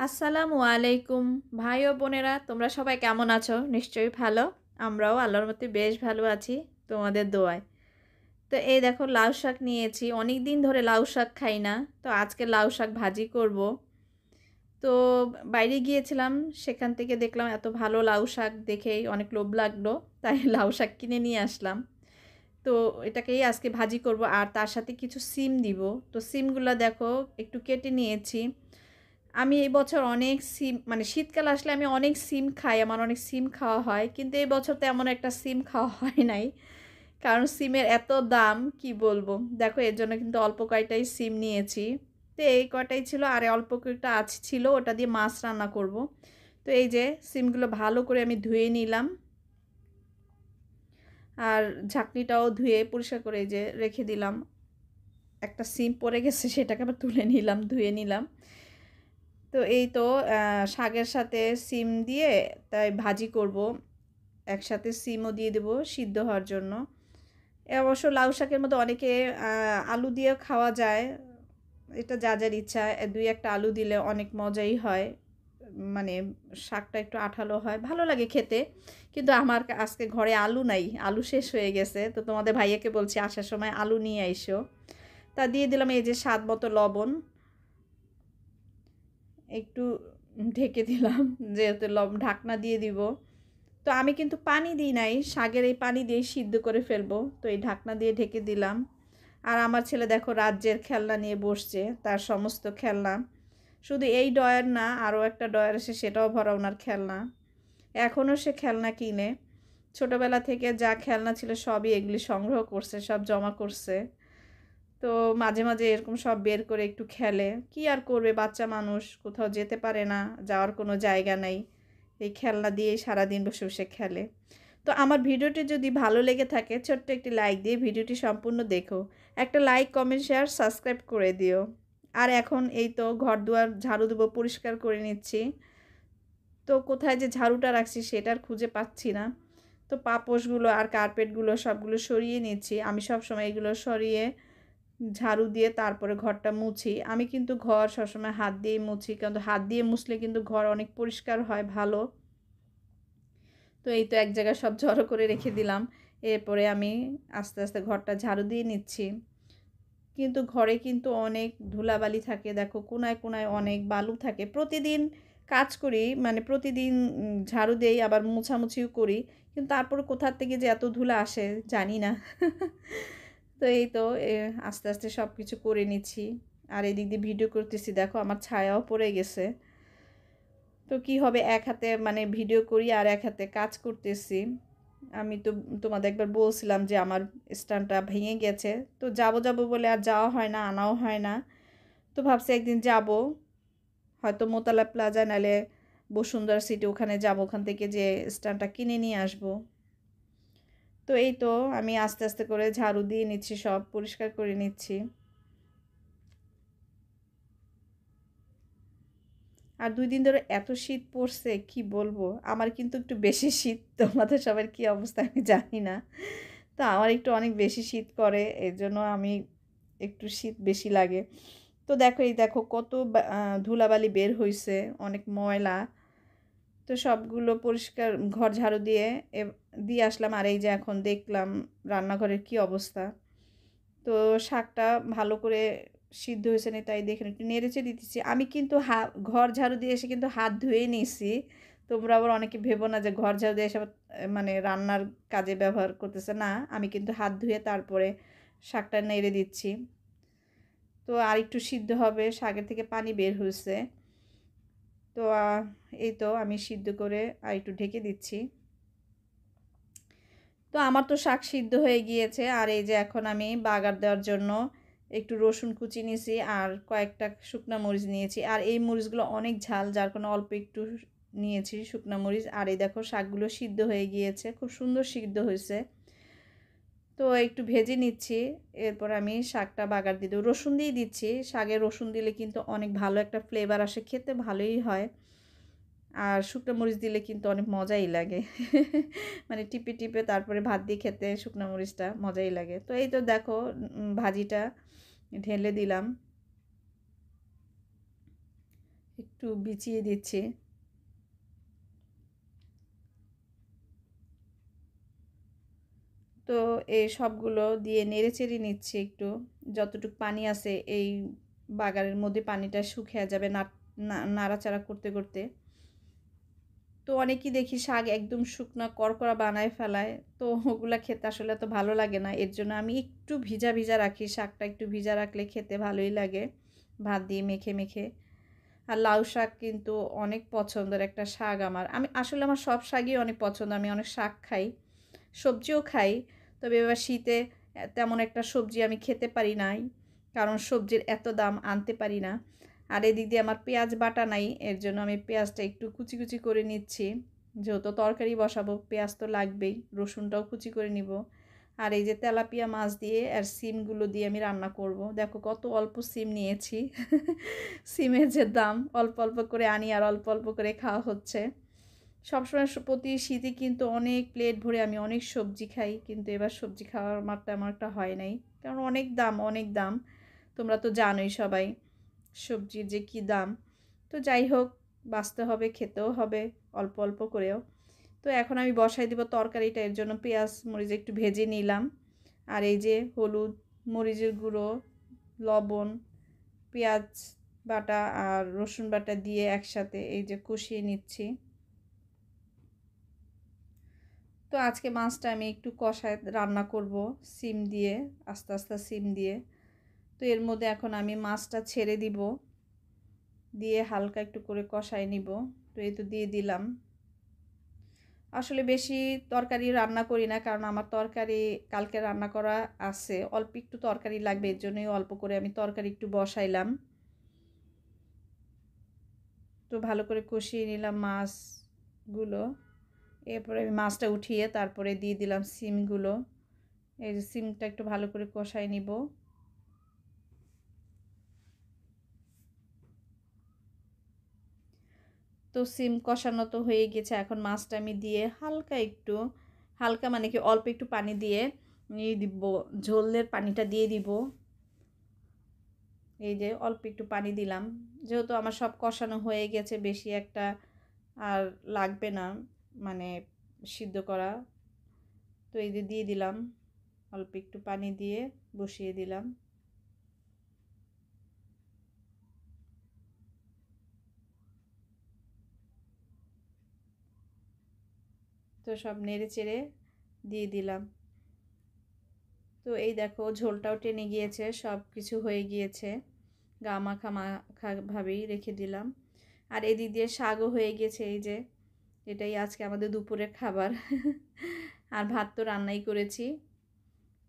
আসসালামু আলাইকুম ভাই ও বোনেরা, তোমরা সবাই কেমন আছো? নিশ্চয়ই ভালো। আমরাও আল্লাহর মতে বেশ ভালো আছি তোমাদের দোয়ায়। তো এই দেখো, লাউ শাক নিয়েছি। অনেক দিন ধরে লাউ শাক খাই না, তো আজকে লাউ শাক ভাজি করব। তো বাইরে গিয়েছিলাম, সেখান থেকে দেখলাম এত ভালো লাউ শাক, দেখেই অনেক লোভ লাগলো, তাই লাউ শাক কিনে নিয়ে আসলাম। তো এটাকেই আজকে ভাজি করব, আর তার সাথে কিছু সিম দিব। তো সিমগুলো দেখো একটু কেটে নিয়েছি। আমি এই বছর অনেক সিম, মানে শীতকাল আসলে আমি অনেক সিম খাই, আমার অনেক সিম খাওয়া হয়, কিন্তু এই বছর তেমন একটা সিম খাওয়া হয় নাই, কারণ সিমের এত দাম কি বলবো। দেখো, এর জন্য কিন্তু অল্প কয়টাই সিম নিয়েছি। তো এই কয়টাই ছিল, আর অল্প কয়টা ছিল, ওটা দিয়ে মাছ রান্না করব। তো এই যে সিমগুলো ভালো করে আমি ধুয়ে নিলাম, আর ঝাঁকনিটাও ধুয়ে পরিষ্কার করে এই যে রেখে দিলাম। একটা সিম পড়ে গেছে, সেটাকে আবার তুলে নিলাম, ধুয়ে নিলাম। তো এই তো শাকের সাথে সিম দিয়ে তাই ভাজি করব। একসাথে সিমও দিয়ে দেবো সিদ্ধ হওয়ার জন্য। অবশ্য লাউ শাকের মধ্যে অনেকে আলু দিয়েও খাওয়া যায়। এটা যা যার ইচ্ছা, দুই একটা আলু দিলে অনেক মজাই হয়। মানে শাকটা একটু আঠালো হয়, ভালো লাগে খেতে। কিন্তু আমার আজকে ঘরে আলু নাই, আলু শেষ হয়ে গেছে। তো তোমাদের ভাইয়াকে বলছি আসার সময় আলু নিয়ে আইসো। তা দিয়ে দিলাম এই যে স্বাদ মতো লবণ, একটু ঢেকে দিলাম, যেহেতু ঢাকনা দিয়ে দিব। তো আমি কিন্তু পানি দিই নাই, শাকের এই পানি দিয়ে সিদ্ধ করে ফেলবো, তো এই ঢাকনা দিয়ে ঢেকে দিলাম। আর আমার ছেলে দেখো রাজ্যের খেলনা নিয়ে বসছে, তার সমস্ত খেলনা, শুধু এই ডয়ার না, আরও একটা ডয়ার এসে সেটাও ভরা ওনার খেলনা। এখনও সে খেলনা কিনে, ছোটোবেলা থেকে যা খেলনা ছিল সবই এগুলি সংগ্রহ করছে, সব জমা করছে। তো মাঝে মাঝে এরকম সব বের করে একটু খেলে, কি আর করবে, বাচ্চা মানুষ, কোথাও যেতে পারে না, যাওয়ার কোনো জায়গা নেই, এই খেলনা দিয়েই সারাদিন বসে বসে খেলে। তো আমার ভিডিওটি যদি ভালো লেগে থাকে, ছোট্ট একটি লাইক দিয়ে ভিডিওটি সম্পূর্ণ দেখো। একটা লাইক, কমেন্ট, শেয়ার, সাবস্ক্রাইব করে দিও। আর এখন এই তো ঘর দুয়ার ঝাড়ু দেবো, পরিষ্কার করে নিচ্ছি। তো কোথায় যে ঝাড়ুটা রাখছি সেটার খুঁজে পাচ্ছি না। তো পাপোশগুলো আর কার্পেটগুলো সবগুলো সরিয়ে নিচ্ছি। আমি সব সময় এগুলো সরিয়ে ঝাড়ু দিয়ে তারপরে ঘরটা মুছি। আমি কিন্তু ঘর সবসময় হাত দিয়েই মুছি, কিন্তু হাত দিয়ে মুছলে কিন্তু ঘর অনেক পরিষ্কার হয়, ভালো। তো এই তো এক জায়গায় সব জড়ো করে রেখে দিলাম। এরপরে আমি আস্তে আস্তে ঘরটা ঝাড়ু দিয়ে নিচ্ছি। কিন্তু ঘরে কিন্তু অনেক ধুলাবালি থাকে, দেখো কোনায় কোনায় অনেক বালু থাকে। প্রতিদিন কাজ করি, মানে প্রতিদিন ঝাড়ু দেই, আবার মোছামুছিও করি, কিন্তু তারপর কোথার থেকে যে এত ধুলা আসে জানি না। তো এই তো আস্তে আস্তে সব কিছু করে নিচ্ছি। আর এদিক দিয়ে ভিডিও করতেছি, দেখো আমার ছায়াও পড়ে গেছে। তো কি হবে, এক হাতে মানে ভিডিও করি আর এক হাতে কাজ করতেছি। আমি তো তোমাদের একবার বলছিলাম যে আমার স্ট্যান্ডটা ভেঙে গেছে। তো যাব যাব বলে আর যাওয়া হয় না, আনাও হয় না। তো ভাবছি একদিন যাব, হয়তো মোতালা প্লাজা নালে বসুন্ধরা সিটি, ওখানে যাব, ওখান থেকে যে স্ট্যান্ডটা কিনে নিয়ে আসব। তো এই তো আমি আস্তে আস্তে করে ঝাড়ু দিয়ে নিচ্ছি, সব পরিষ্কার করে নিচ্ছি। আর ২ দিন ধরে এত শীত পড়ছে কি বলবো, আমার কিন্তু একটু বেশি শীত, তোমাদের সবার কি অবস্থা আমি জানি না। তো আমার একটু অনেক বেশি শীত করে, এর জন্য আমি একটু শীত বেশি লাগে। তো দেখো, এই দেখো কত ধুলাবালি বের হইছে, অনেক ময়লা। তো সবগুলো পরিষ্কার ঘর ঝাড়ু দিয়ে দিয়ে আসলাম। আর এই যে এখন দেখলাম রান্নাঘরের কি অবস্থা। তো শাকটা ভালো করে সিদ্ধ হয়েছে না তাই দেখে একটু নেড়েচেড়ে দিতেছি। আমি কিন্তু ঘর ঝাড়ু দিয়ে এসে কিন্তু হাত ধুয়ে নিছি। তোমরা আবার অনেকে ভেবো না যে ঘর ঝাড়ু দিয়ে এসে আবার মানে রান্নার কাজে ব্যবহার করতেছে, না, আমি কিন্তু হাত ধুয়ে তারপরে শাকটা নেড়ে দিচ্ছি। তো আর একটু সিদ্ধ হবে, শাকের থেকে পানি বের হয়েছে। তো এই তো আমি সিদ্ধ করে আর একটু ঢেকে দিচ্ছি। তো আমার তো শাক সিদ্ধ হয়ে গিয়েছে, আর এই যে এখন আমি বাগার দেওয়ার জন্য একটু রসুন কুচি নিয়েছি আর কয়েকটা শুকনা মরিচ নিয়েছি। আর এই মরিচগুলো অনেক ঝাল, যার কারণে অল্প একটু নিয়েছি শুকনা মরিচ। আর এই দেখো শাকগুলো সিদ্ধ হয়ে গিয়েছে, খুব সুন্দর সিদ্ধ হয়েছে। তো একটু ভেজে নিচ্ছি, এরপর আমি শাকটা বাগার দিয়ে দেবো। রসুন দিয়ে দিচ্ছি, শাকে রসুন দিলে কিন্তু অনেক ভালো একটা ফ্লেভার আসে, খেতে ভালোই হয়। আর শুকনো মরিচ দিলে কিন্তু অনেক মজাই লাগে। মানে টিপে টিপে তারপরে ভাত দিয়ে খেতে শুকনো মরিচটা মজাই লাগে। তো এই তো দেখো ভাজিটা ঢেলে দিলাম। একটু বিছিয়ে দিচ্ছি। তো এই সবগুলো দিয়ে নেড়েচেড়ে নিচ্ছি একটু। যতটুকু পানি আছে এই বাগারের মধ্যে পানিটা শুকিয়ে যাবে নাড়াচাড়া করতে করতে। তো অনেকেই দেখি শাক একদম শুকনা করকরা বানায় ফেলায়, তো ওগুলা খেতে আসলে এত ভালো লাগে না। এর জন্য আমি একটু ভিজা ভিজা রাখি, শাকটা একটু ভিজা রাখলে খেতে ভালোই লাগে ভাত দিয়ে মেখে মেখে। আর লাউ শাক কিন্তু অনেক পছন্দের একটা শাক আমার। আমার সব শাকই অনেক পছন্দ, আমি অনেক শাক খাই, সবজিও খাই। তবে এবার শীতে তেমন একটা সবজি আমি খেতে পারি নাই, কারণ সবজির এত দাম, আনতে পারি না। আর এদিক দিয়ে আমার পেঁয়াজ বাটা নাই, এর জন্য আমি পেঁয়াজটা একটু কুচি কুচি করে নিচ্ছি। যেহেতু তরকারি বসাবো পেঁয়াজ তো লাগবেই, রসুনটাও কুচি করে নিব। আর এই যে তেলাপিয়া মাছ দিয়ে আর সিমগুলো দিয়ে আমি রান্না করব। দেখো কত অল্প সিম নিয়েছি। সিমের যে দাম, অল্প অল্প করে আনি আর অল্প অল্প করে খাওয়া হচ্ছে। সবসময় প্রতি শীতে কিন্তু অনেক প্লেট ভরে আমি অনেক সবজি খাই, কিন্তু এবার সবজি খাওয়ার আমার তেমন একটা হয় নাই, কারণ অনেক দাম, অনেক দাম। তোমরা তো জানোই সবাই সবজির যে কী দাম। তো যাই হোক, বাঁচতে হবে, খেতেও হবে অল্প অল্প করেও। তো এখন আমি বসাই দিব তরকারিটা। এর জন্য পেঁয়াজ মরিচ একটু ভেজে নিলাম। আর এই যে হলুদ, মরিচের গুঁড়ো, লবণ, পেঁয়াজ বাটা আর রসুন বাটা দিয়ে একসাথে এই যে কষিয়ে নিচ্ছি। তো আজকে মাছটা আমি একটু কষায় রান্না করব সিম দিয়ে, আস্তে আস্তে সিম দিয়ে। তো এর মধ্যে এখন আমি মাছটা ছেড়ে দিব, দিয়ে হালকা একটু করে কষায় নিব। তো এই তো দিয়ে দিলাম। আসলে বেশি তরকারি রান্না করি না, কারণ আমার তরকারি কালকে রান্না করা আছে, অল্প একটু তরকারি লাগবে, এর জন্যই অল্প করে আমি তরকারি একটু বসাইলাম। তো ভালো করে কষিয়ে নিলাম মাছগুলো। এরপরে আমি মাছটা উঠিয়ে তারপরে দিয়ে দিলাম সিমগুলো। এই যে সিমটা একটু ভালো করে কষাই নিব। তো সিম কষানো তো হয়ে গেছে, এখন মাছটা আমি দিয়ে হালকা একটু, হালকা মানে কি অল্প একটু পানি দিয়ে নিয়ে দিব, ঝোলের পানিটা দিয়ে দিব। এই যে অল্প একটু পানি দিলাম, যেহেতু আমার সব কষানো হয়ে গেছে, বেশি একটা আর লাগবে না মানে সিদ্ধ করা। তো এই যে দিয়ে দিলাম, অল্প একটু পানি দিয়ে বসিয়ে দিলাম। তো সব নেড়ে চেড়ে দিয়ে দিলাম। তো এই দেখো ঝোলটাও টেনে গিয়েছে, সব কিছু হয়ে গিয়েছে, গা মাখা মাখা ভাবেই রেখে দিলাম। আর এদিক দিয়ে শাকও হয়ে গেছে, এই যে এটাই আজকে আমাদের দুপুরের খাবার। আর ভাত তো রান্নাই করেছি।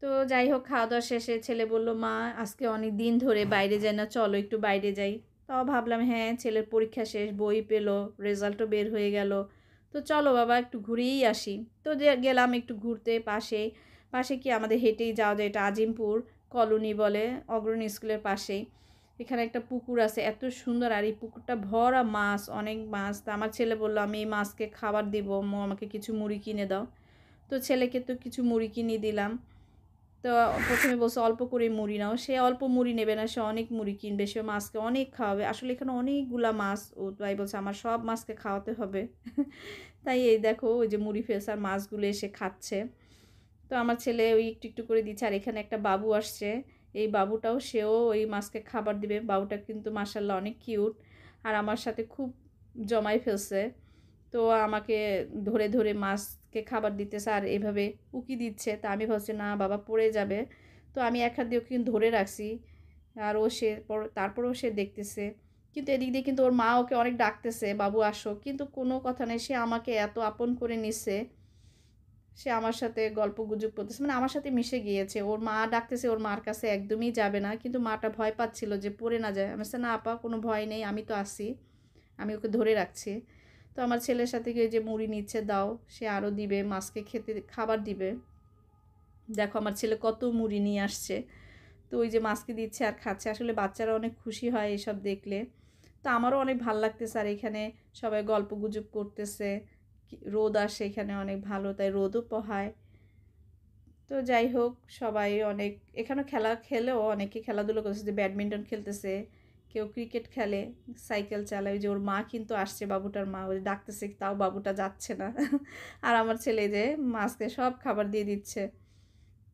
তো যাই হোক, খাওয়া দাওয়া শেষে ছেলে বলল, মা আজকে অনেক দিন ধরে বাইরে যাই না, চলো একটু বাইরে যাই। তাও ভাবলাম হ্যাঁ, ছেলের পরীক্ষা শেষ, বই পেলো, রেজাল্টও বের হয়ে গেল, তো চলো বাবা একটু ঘুরেই আসি। তো গেলাম একটু ঘুরতে। পাশে পাশে কি আমাদের হেঁটেই যাওয়া যায়, এটা আজিমপুর কলোনি বলে, অগ্রণী স্কুলের পাশেই। এখানে একটা পুকুর আছে, এত সুন্দর, আর এই পুকুরটা ভরা মাছ, অনেক মাছ। তা আমার ছেলে বললো, আমি এই মাছকে খাবার দিব, আমাকে কিছু মুড়ি কিনে দাও। তো ছেলেকে তো কিছু মুড়ি কিনে দিলাম। তো প্রথমে বলছে অল্প করে মুড়ি নাও, সে অল্প মুড়ি নেবে না, সে অনেক মুড়ি কিনবে, সে মাছকে অনেক খাওয়াবে। আসলে এখানে অনেকগুলা মাছ, ও তাই বলছে আমার সব মাছকে খাওয়াতে হবে। তাই এই দেখো ওই যে মুড়ি ফেলছে আর মাছগুলো এসে খাচ্ছে। তো আমার ছেলে ওই একটু একটু করে দিচ্ছে। আর এখানে একটা বাবু আসছে, এই বাবুটাও সেও ওই মাছকে খাবার দিবে। বাবুটা কিন্তু মাশাআল্লাহ অনেক কিউট, আর আমার সাথে খুব জমাই ফেলছে। তো আমাকে ধরে ধরে মাছকে খাবার দিতেছে আর এভাবে উকি দিচ্ছে। তা আমি ভাবছি না বাবা পড়ে যাবে, তো আমি এক হাত দিয়ে ওকে ধরে রাখছি। আর ও সে তারপরেও সে দেখতেছে, কিন্তু এদিক দিয়ে কিন্তু ওর মা ওকে অনেক ডাকতেছে, বাবু আসো, কিন্তু কোনো কথা নেই, সে আমাকে এত আপন করে নিছে, সে আমার সাথে গল্প গুজব করতেছে, মানে আমার সাথে মিশে গিয়েছে। ওর মা ডাকতেছে, ওর মার কাছে একদমই যাবে না, কিন্তু মাটা ভয় পাচ্ছিল যে পড়ে না যায়। আমি বলছি না আপা, কোনো ভয় নেই, আমি তো আছি, আমি ওকে ধরে রাখছি। তো আমার ছেলের সাথে গিয়ে যে মুড়ি নিচ্ছে, দাও, সে আরও দিবে, মাছকে খেতে খাবার দিবে। দেখো আমার ছেলে কত মুড়ি নিয়ে আসছে, তো ওই যে মাছকে দিচ্ছে আর খাচ্ছে। আসলে বাচ্চারা অনেক খুশি হয় এসব দেখলে। তো আমারও অনেক ভালো লাগতেছে। আর এখানে সবাই গল্প গুজব করতেছে, রোদ আসে এখানে অনেক ভালো, তাই রোদও পোহায়। তো যাই হোক, সবাই অনেক এখানে খেলা খেলেও অনেকে খেলাধুলো করতেছে, যে ব্যাডমিন্টন খেলতেছে, কেউ ক্রিকেট খেলে, সাইকেল চালায়। ওই যে ওর মা কিন্তু আসছে, বাবুটার মা, ওই ডাকতেছে, তাও বাবুটা যাচ্ছে না। আর আমার ছেলে যে মাছকে সব খাবার দিয়ে দিচ্ছে।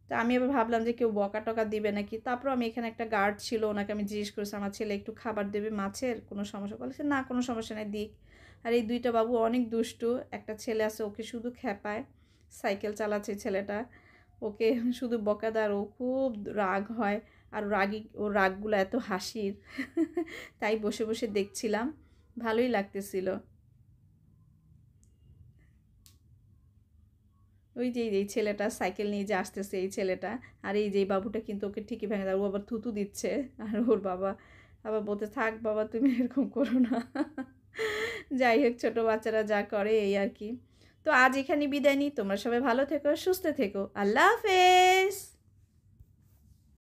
তো আমি এবার ভাবলাম যে কেউ বকা টকা দিবে নাকি। তারপর আমি এখানে একটা গার্ড ছিল, ওনাকে আমি জিজ্ঞেস করেছি আমার ছেলে একটু খাবার দেবে মাছের, কোনো সমস্যা? বলেছে না, কোনো সমস্যা নেই, দিক। আর এই দুইটা বাবু অনেক দুষ্টু। একটা ছেলে আছে, ওকে শুধু খেপায়, সাইকেল চালাচ্ছে ছেলেটা, ওকে শুধু বকা দেয়, আর ও খুব রাগ হয়। আর রাগী, ওর রাগগুলো এত হাসির। তাই বসে বসে দেখছিলাম, ভালোই লাগতেছিল। ওই যে এই ছেলেটা সাইকেল নিয়ে যে আসতেছে, এই ছেলেটা, আর এই যে বাবুটা কিন্তু ওকে ঠিকই ভেঙে দেয়, ও আবার থুতু দিচ্ছে। আর ওর বাবা আবার বলতে, থাক বাবা তুমি এরকম করো না। যাই হোক, ছোটো বাচ্চারা যা করে এই আর কি। তো আজ এখানে বিদায় নিই, তোমরা সবাই ভালো থেকো, সুস্থ থেকো, আল্লাহ হাফেজ।